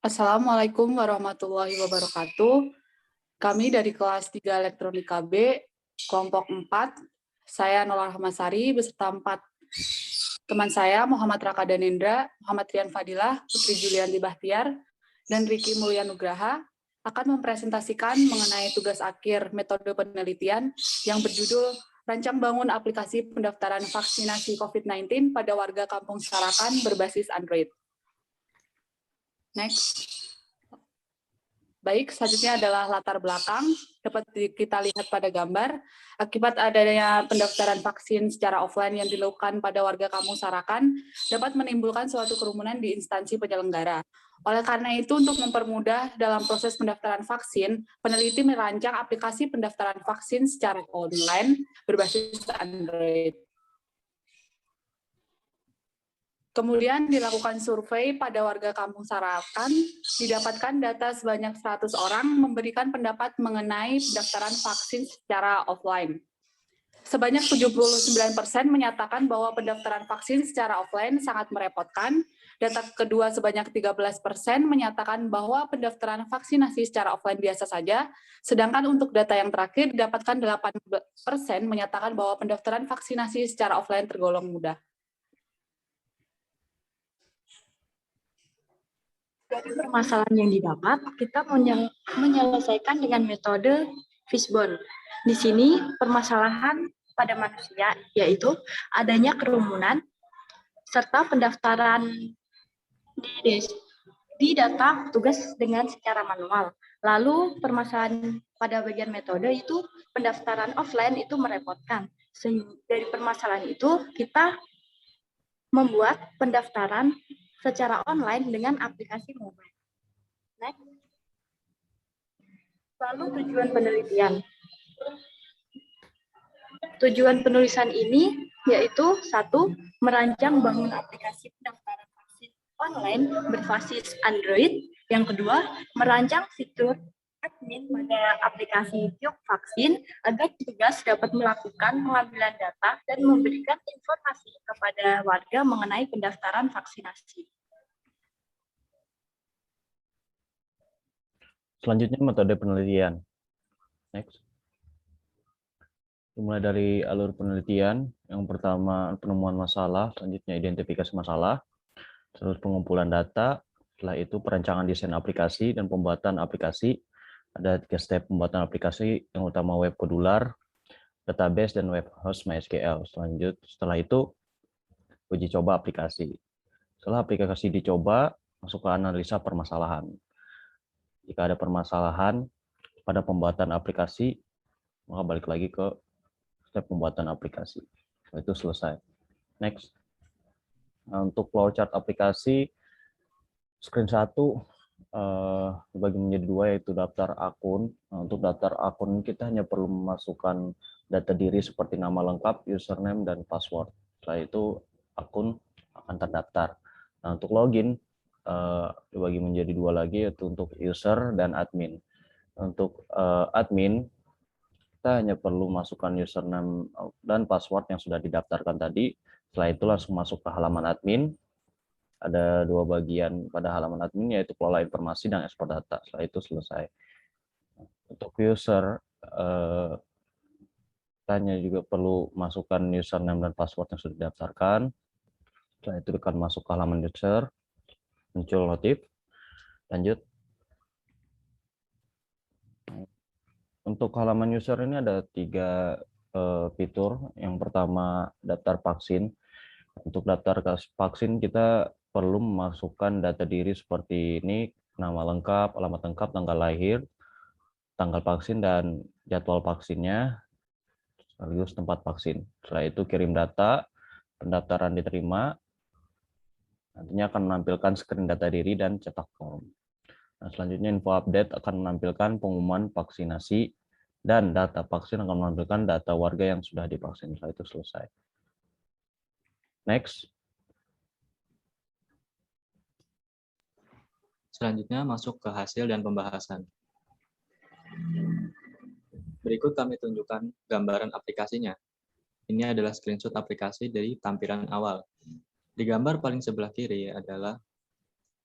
Assalamualaikum warahmatullahi wabarakatuh. Kami dari kelas 3 Elektronika B, kelompok 4, saya Nola Rahmasari beserta 4 teman saya, Muhammad Raka Danendra, Muhammad Rian Fadilah, Putri Julianti Bahtiar, dan Riki Mulya Nugraha, akan mempresentasikan mengenai tugas akhir metode penelitian yang berjudul Rancang Bangun Aplikasi Pendaftaran Vaksinasi COVID-19 pada Warga Kampung Sarakan berbasis Android. Next. Baik, selanjutnya adalah latar belakang. Dapat kita lihat pada gambar, akibat adanya pendaftaran vaksin secara offline yang dilakukan pada warga Kampung Sarakan, dapat menimbulkan suatu kerumunan di instansi penyelenggara. Oleh karena itu, untuk mempermudah dalam proses pendaftaran vaksin, peneliti merancang aplikasi pendaftaran vaksin secara online berbasis Android. Kemudian dilakukan survei pada warga Kampung Sarakan, didapatkan data sebanyak 100 orang memberikan pendapat mengenai pendaftaran vaksin secara offline. Sebanyak 79% menyatakan bahwa pendaftaran vaksin secara offline sangat merepotkan. Data kedua sebanyak 13% menyatakan bahwa pendaftaran vaksinasi secara offline biasa saja, sedangkan untuk data yang terakhir didapatkan 8% menyatakan bahwa pendaftaran vaksinasi secara offline tergolong mudah. Dari permasalahan yang didapat, kita menyelesaikan dengan metode fishbone. Di sini permasalahan pada manusia yaitu adanya kerumunan serta pendaftaran di data petugas dengan secara manual. Lalu permasalahan pada bagian metode itu pendaftaran offline itu merepotkan. Dari permasalahan itu kita membuat pendaftaran secara online dengan aplikasi mobile. Next. Lalu tujuan penelitian. Tujuan penulisan ini yaitu 1. Merancang bangun aplikasi pendaftaran vaksin online berbasis Android. Yang kedua, merancang fitur admin pada aplikasi Tiok Vaksin agar petugas dapat melakukan pengambilan data dan memberikan informasi kepada warga mengenai pendaftaran vaksinasi. Selanjutnya metode penelitian. Next. Dimulai dari alur penelitian. Yang pertama penemuan masalah, selanjutnya identifikasi masalah, terus pengumpulan data, setelah itu perancangan desain aplikasi dan pembuatan aplikasi. Ada 3 step pembuatan aplikasi, yang utama web modular, database, dan web host MySQL. Setelah itu uji coba aplikasi. Setelah aplikasi dicoba, masuk ke analisa permasalahan. Jika ada permasalahan pada pembuatan aplikasi, maka balik lagi ke step pembuatan aplikasi. Setelah itu selesai. Next. Nah, untuk flowchart aplikasi, screen 1 dibagi menjadi 2, yaitu daftar akun. Nah, untuk daftar akun kita hanya perlu memasukkan data diri seperti nama lengkap, username, dan password. Setelah itu akun akan terdaftar. Nah, untuk login dibagi menjadi 2 lagi, yaitu untuk user dan admin. Untuk admin, kita hanya perlu masukkan username dan password yang sudah didaftarkan tadi. Setelah itu langsung masuk ke halaman admin. Ada 2 bagian pada halaman admin, yaitu kelola informasi dan ekspor data. Setelah itu selesai. Untuk user, kita hanya juga perlu masukkan username dan password yang sudah didaftarkan. Setelah itu akan masuk ke halaman user, muncul notif, lanjut. Untuk halaman user ini ada 3 fitur. Yang pertama daftar vaksin. Untuk daftar vaksin kita perlu memasukkan data diri seperti ini, nama lengkap, alamat lengkap, tanggal lahir, tanggal vaksin, dan jadwal vaksinnya, sekaligus tempat vaksin. Setelah itu kirim data, pendaftaran diterima, nantinya akan menampilkan screen data diri dan cetak form. Nah, selanjutnya info update akan menampilkan pengumuman vaksinasi, dan data vaksin akan menampilkan data warga yang sudah divaksin. Setelah itu selesai. Next. Selanjutnya masuk ke hasil dan pembahasan. Berikut kami tunjukkan gambaran aplikasinya. Ini adalah screenshot aplikasi dari tampilan awal. Di gambar paling sebelah kiri adalah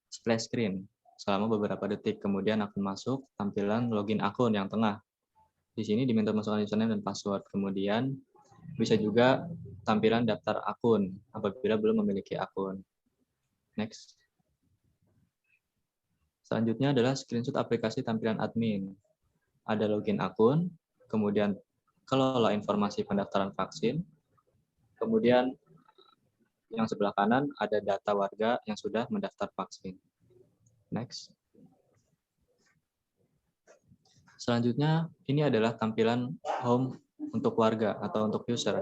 splash screen. selama beberapa detik. Kemudian akan masuk tampilan login akun yang tengah. Di sini diminta masukkan username dan password. Kemudian bisa juga tampilan daftar akun apabila belum memiliki akun. Next. Selanjutnya adalah screenshot aplikasi tampilan admin. Ada login akun, kemudian kelola informasi pendaftaran vaksin, kemudian yang sebelah kanan ada data warga yang sudah mendaftar vaksin. Next. Selanjutnya, ini adalah tampilan home untuk warga atau untuk user.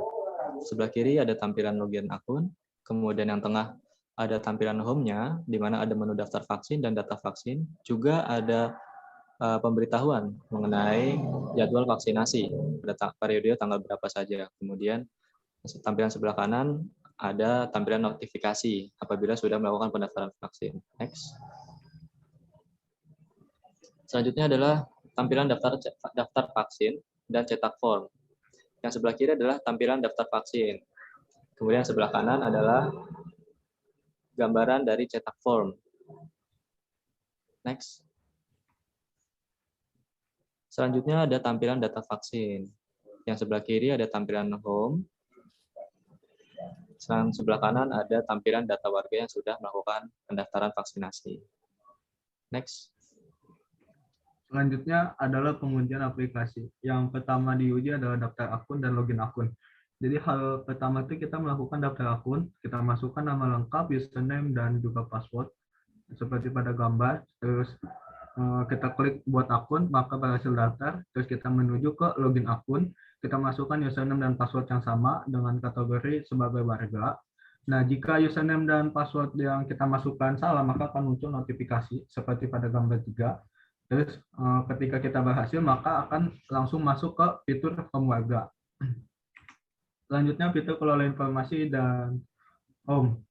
Sebelah kiri ada tampilan login akun, kemudian yang tengah ada tampilan home-nya, di mana ada menu daftar vaksin dan data vaksin. Juga ada pemberitahuan mengenai jadwal vaksinasi pada periode tanggal berapa saja. Kemudian tampilan sebelah kanan ada tampilan notifikasi apabila sudah melakukan pendaftaran vaksin. Next. Selanjutnya adalah tampilan daftar vaksin dan cetak form. Yang sebelah kiri adalah tampilan daftar vaksin. Kemudian sebelah kanan adalah gambaran dari cetak form. Next. Selanjutnya ada tampilan data vaksin. Yang sebelah kiri ada tampilan home. Yang sebelah kanan ada tampilan data warga yang sudah melakukan pendaftaran vaksinasi. Next. Selanjutnya adalah pengujian aplikasi. Yang pertama diuji adalah daftar akun dan login akun. Jadi hal pertama itu kita melakukan daftar akun, kita masukkan nama lengkap, username, dan juga password. Seperti pada gambar, terus kita klik buat akun, maka berhasil daftar, terus kita menuju ke login akun, kita masukkan username dan password yang sama dengan kategori sebagai warga. Nah, jika username dan password yang kita masukkan salah, maka akan muncul notifikasi seperti pada gambar 3. Terus ketika kita berhasil, maka akan langsung masuk ke fitur home warga. Selanjutnya fitur kelola informasi dan home.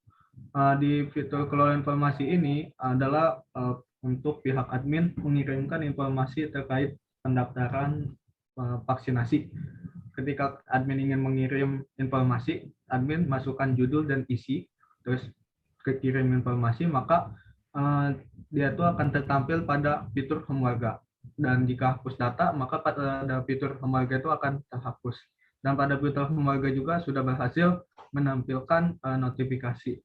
Di fitur kelola informasi ini adalah untuk pihak admin mengirimkan informasi terkait pendaftaran vaksinasi. Ketika admin ingin mengirim informasi, admin masukkan judul dan isi, terus kekirim informasi, maka dia itu akan tertampil pada fitur home warga. Dan jika hapus data, maka pada fitur home warga itu akan terhapus. Dan pada fitur home warga juga sudah berhasil menampilkan notifikasi.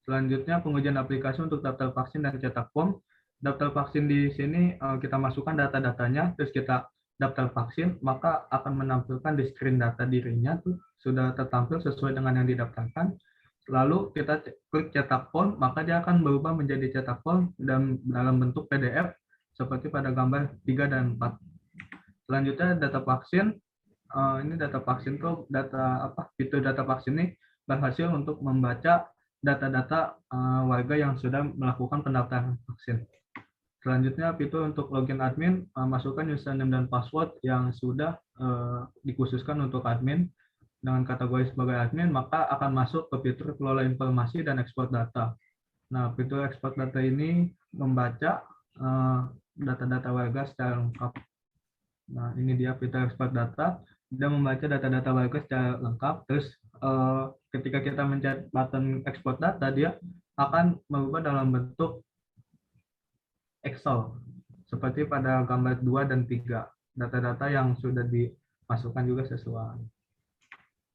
Selanjutnya pengujian aplikasi untuk daftar vaksin dan cetak form. Daftar vaksin di sini kita masukkan data-datanya, terus kita daftar vaksin, maka akan menampilkan di screen data dirinya tuh sudah tertampil sesuai dengan yang didaftarkan. Lalu kita klik cetak form, maka dia akan berubah menjadi cetak form dan dalam bentuk PDF seperti pada gambar 3 dan 4. Selanjutnya data vaksin. Ini data vaksin tuh fitur data vaksin ini berhasil untuk membaca data-data warga yang sudah melakukan pendaftaran vaksin. Selanjutnya fitur untuk login admin, masukkan username dan password yang sudah dikhususkan untuk admin dengan kategori sebagai admin, maka akan masuk ke fitur kelola informasi dan ekspor data. Nah, fitur ekspor data ini membaca data-data warga secara lengkap. Nah, ini dia fitur ekspor data, dia membaca data-data warga secara lengkap, terus ketika kita mencet button ekspor data, dia akan merubah dalam bentuk Excel, seperti pada gambar 2 dan 3. Data-data yang sudah dimasukkan juga sesuai.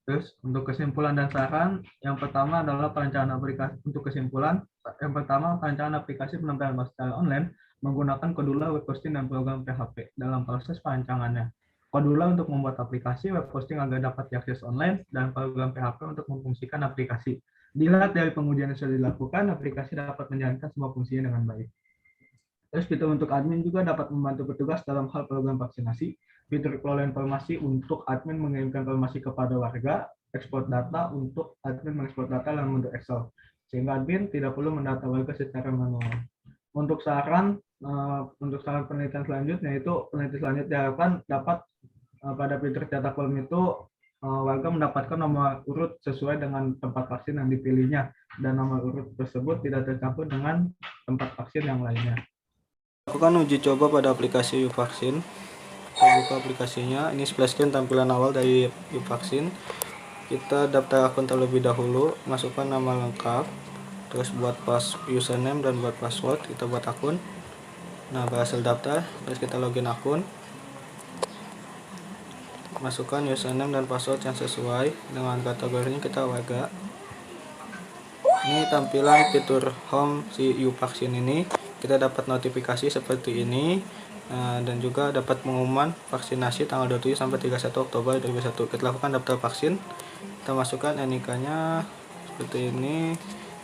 Terus, untuk kesimpulan dan saran, yang pertama adalah perencanaan aplikasi. Untuk kesimpulan, yang pertama, perencanaan aplikasi penempatan secara online menggunakan Kodula, web hosting, dan program PHP dalam proses perancangannya. Kodula untuk membuat aplikasi, web hosting agar dapat diakses online, dan program PHP untuk memfungsikan aplikasi. Dilihat dari pengujian yang sudah dilakukan, aplikasi dapat menjalankan semua fungsinya dengan baik. Terus fitur untuk admin juga dapat membantu petugas dalam hal program vaksinasi. Fitur kelola informasi untuk admin mengirimkan informasi kepada warga, ekspor data untuk admin mengekspor data dalam bentuk Excel. Sehingga admin tidak perlu mendata warga secara manual. Untuk saran penelitian selanjutnya itu penelitian selanjutnya diharapkan dapat pada fitur cetak form itu warga mendapatkan nomor urut sesuai dengan tempat vaksin yang dipilihnya dan nomor urut tersebut tidak tercampur dengan tempat vaksin yang lainnya. Lakukan uji coba pada aplikasi YouVaksin. Kita buka aplikasinya. Ini splash screen tampilan awal dari YouVaksin. Kita daftar akun terlebih dahulu, masukkan nama lengkap, terus buat username dan buat password. Kita buat akun. Nah, berhasil daftar, terus kita login akun. Masukkan username dan password yang sesuai dengan kategorinya, kita warga. Ini tampilan fitur home si YouVaksin ini. Kita dapat notifikasi seperti ini. Dan juga dapat pengumuman vaksinasi tanggal 27 sampai 31 Oktober 2021. Kita lakukan daftar vaksin. Kita masukkan NIK-nya seperti ini.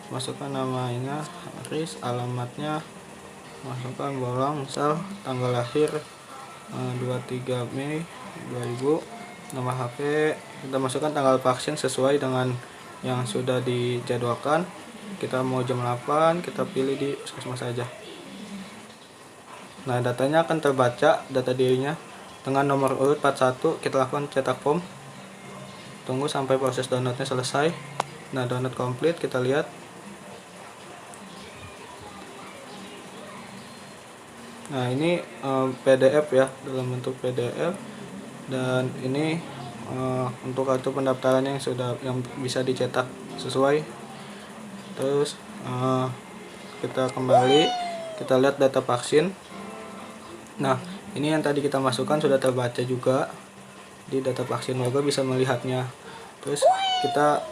Masukkan namanya, Haris, alamatnya, masukkan bolong, misal tanggal lahir 23 Mei 2000, nama HP, kita masukkan tanggal vaksin sesuai dengan yang sudah dijadwalkan. Kita mau jam 8, kita pilih di puskesmas saja. Nah, datanya akan terbaca, data dirinya dengan nomor urut 41. Kita lakukan cetak form, tunggu sampai proses downloadnya selesai. Nah, download komplit, kita lihat. Nah, ini PDF ya, dalam bentuk PDF, dan ini untuk kartu pendaftarannya yang bisa dicetak sesuai. Terus kita kembali, kita lihat data vaksin. Nah, ini yang tadi kita masukkan sudah terbaca juga di data vaksin, warga bisa melihatnya. Terus kita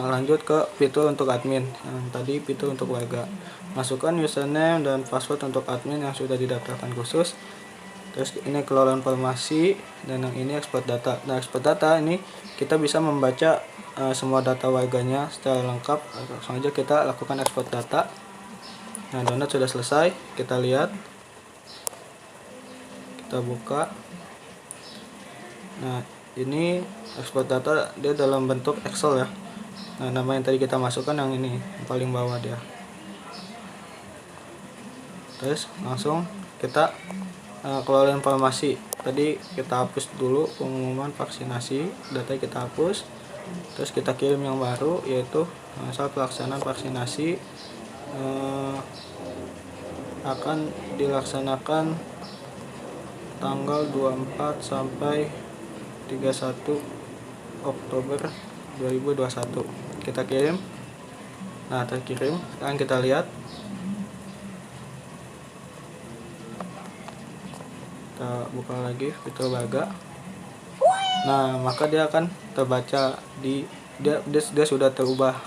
lanjut ke fitur untuk admin. Yang tadi fitur untuk warga. Masukkan username dan password untuk admin yang sudah didaftarkan khusus. Terus ini kelola informasi, dan yang ini export data. Nah, export data ini kita bisa membaca semua data warganya secara lengkap. Langsung aja kita lakukan export data. Nah, download sudah selesai. Kita lihat. Kita buka. Nah, ini export data dia dalam bentuk Excel ya. Nah, nama yang tadi kita masukkan yang ini, yang paling bawah dia. Terus langsung kita kelola informasi. Tadi kita hapus dulu pengumuman vaksinasi, data kita hapus. Terus kita kirim yang baru, yaitu saat pelaksanaan vaksinasi akan dilaksanakan tanggal 24 sampai 31 Oktober 2021. Kita kirim. Nah, terkirim. Sekarang kita lihat. Kita buka lagi fitur warga. Nah, maka dia akan terbaca dia sudah terubah.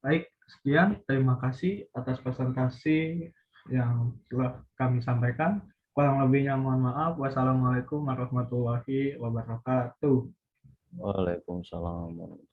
Baik, sekian. Terima kasih atas presentasi yang telah kami sampaikan. Kurang lebihnya mohon maaf. Wassalamualaikum warahmatullahi wabarakatuh. Waalaikumsalam.